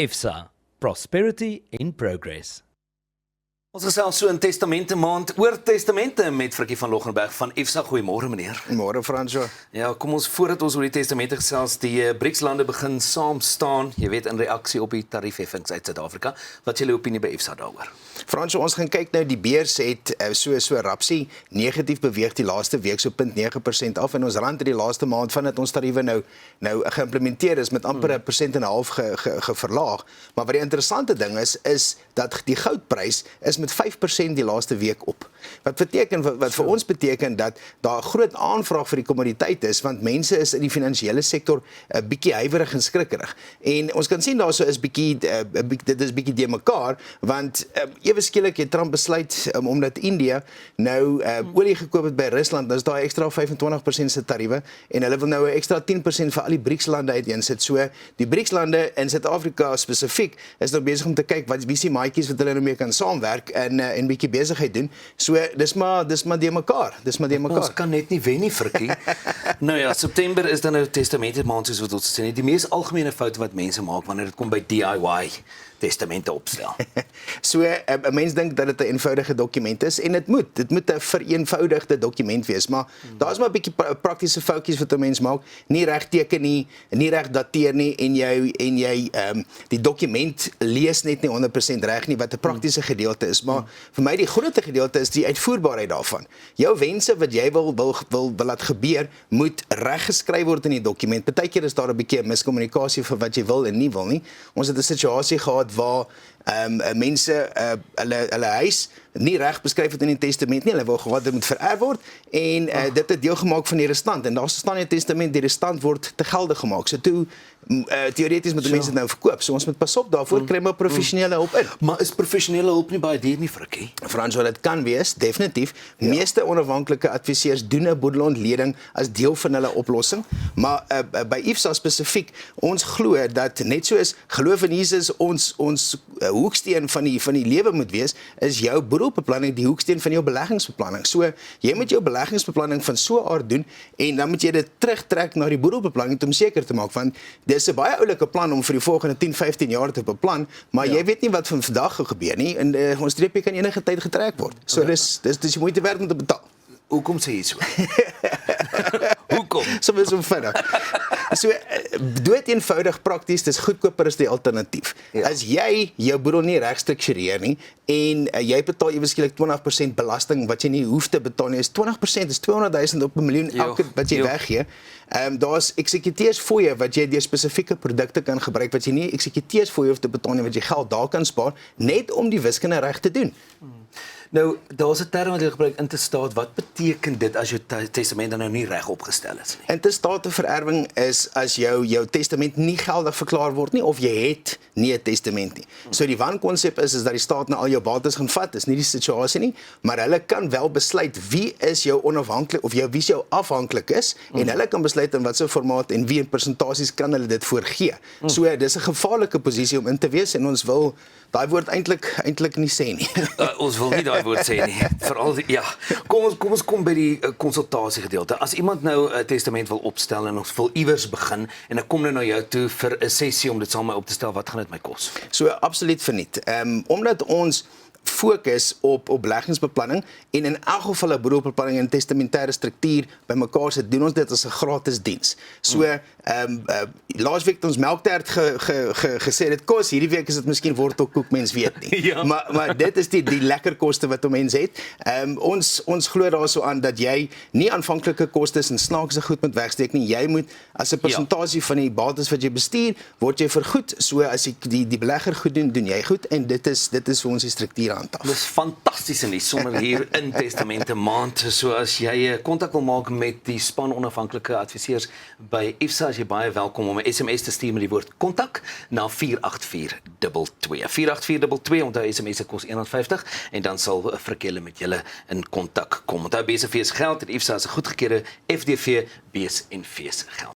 IFSA, Prosperity in Progress. Ons gesels so in Testamente maand oor testamente met Frikkie van Loggenberg van IFSA. Goeiemôre meneer. Môre Fransjo. Ja, kom ons voordat ons oor die testamente gesels, die BRICS-lande begin saam staan, jy weet in reaksie op die tariefheffings uit Suid-Afrika. Wat is julle opinie by IFSA daaroor? Fransjo, ons gaan kyk nou, die beurs het so rapsie negatief beweeg die laaste week, so 0.9% af, en ons rand het die laaste maand vandat ons tariewe nou geïmplementeer is met amper 1,5% verlaag. Maar wat die interessante ding is dat die goudprys is met 5% die laaste week op. Wat vir ons beteken dat daar groot aanvraag vir die kommoditeit is, want mense is in die finansiële sektor 'n bietjie huiwerig en skrikkerig. En ons kan sien daarso is dit is bietjie de mekaar, want ewe skielik het Trump besluit omdat India nou olie gekoop het by Rusland, dan is daar extra 25% se tariewe en hulle wil nou 'n extra 10% vir al die BRICS-lande uiteensit. So die BRICS-lande in Suid-Afrika spesifiek is nou besig om te kyk wie se maatjies wat hulle nou mee kan saamwerk en bietjie besigheid doen. So dis maar de mekaar. Ons kan net nie wen nie, Frikkie. Nou ja, September is dan nou testamente maand soos wat ons sê. Die mees algemene fout wat mense maak wanneer dit kom by DIY testamente opstel. So 'n mens dink dat dit 'n eenvoudige dokument is en dit moet 'n vereenvoudigde dokument wees, maar daar's maar 'n bietjie praktiese foutjies wat 'n mens maak. Nie reg teken nie reg dateer nie en jy die dokument lees net nie 100% reg nie, wat 'n praktiese gedeelte is, maar vir my die grootste gedeelte is die uitvoerbaarheid daarvan. Jou wense wat jy wil laat gebeur, moet reg geskryf word in die dokument. Partykeer is daar 'n bietjie miskommunikasie vir wat jy wil en nie wil nie. Ons het 'n situasie gehad waar mense hulle huis nie reg beskryf het in die testament nie, hulle wou gehad dit moet vererf word en dit het deel gemaak van die restant en daar staan in die testament die restant word te gelde gemaak. So toe teoreties moet die mense dit nou verkoop. So ons moet pas op daarvoor, kry maar professionele hulp in. Maar is professionele hulp nie baie duur nie, Frikkie? Frans, wat dit kan wees, definitief. Meeste onafhanklike adviseurs doen 'n boedelontleding as deel van hulle oplossing, maar by IFSA spesifiek, ons glo dat net soos geloof in Jesus ons hoeksteen van die lewe moet wees, is jou boedelbeplanning die hoeksteen van jou beleggingsbeplanning. So jy moet jou beleggingsbeplanning van so 'n aard doen en dan moet jy dit terugtrek na die boedelbeplanning om seker te maak, want dis 'n baie oulike plan om vir die volgende 10-15 jaar te beplan, maar jy weet nie wat van vandag gaan gebeur nie en ons streepie kan enige tyd getrek word. So dis die moeite werd om te betaal. Hoekom sê jy so? Hoekom? So vinnig. So dood eenvoudig prakties, dis goedkoper as die alternatief. Ja. As jy jou boedel nie reg struktureer nie en jy betaal ewe skielik 20% belasting wat jy nie hoef te betaal nie, is 20% is 200,000 op 'n miljoen elke wat jy weggee. Daar's eksekuteursfooie wat jy deur spesifieke produkte kan gebruik wat jy nie eksekuteursfooie hoef te betaal nie, wat jy geld daar kan spaar net om die wiskunde reg te doen. Nou, daar's 'n term wat jy gebruik, intestaat. Wat beteken dit as jou testament dan nou nie reg opgestel is nie? Intestate vererwing is as jou testament nie geldig verklaar word nie of jy het nie 'n testament nie. So die wankonsep is dat die staat nou al jou bates gaan vat, dis nie die situasie nie, maar hulle kan wel besluit wie is jou onafhanklik of wie jou afhanklik is en hulle kan besluit in watter formaat en wie in persentasies kan hulle dit voorgee. So dis 'n gevaarlike posisie om in te wees en ons wil daai woord eintlik nie sê nie. Ons wil nie daai woord sê nie. Veral ja. Kom ons kom by die konsultasie gedeelte. As iemand nou 'n testament wil opstel en ons wil iewers begin en ek kom nou na jou toe vir 'n sessie om dit saam met my op te stel, wat gaan dit my kos? So absoluut verniet. Omdat ons fokus op beleggingsbeplanning en in elk geval 'n boedelbeplanning en testamentêre struktuur bymekaar sit, doen ons dit as 'n gratis diens. So laasweek het ons melktert gesê dit kos, hierdie week is dit miskien wortelkoek, mens weet nie. Ja. Maar dit is die lekker koste wat 'n mens het. Ons glo daarso aan dat jy nie aanvanklike kostes en snaakse goed moet wegsteek nie. Jy moet as 'n persentasie van die bates wat jy bestuur, word jy vergoed. So as ek die belegger goed doen jy goed en dit is vir ons die struktuur. Dis fantasties en die sommer hier in Testamente maand. So as jy kontak wil maak met die span onafhanklike adviseurs by IFSA, as jy baie welkom om 'n SMS te stuur met die woord kontak na 48422. 48422, onthou SMS se kos R1.50 en dan sal Frikkie met julle in kontak kom. Onthou BSV se geld en IFSA is 'n goedgekeurde FDV BSNV se geld.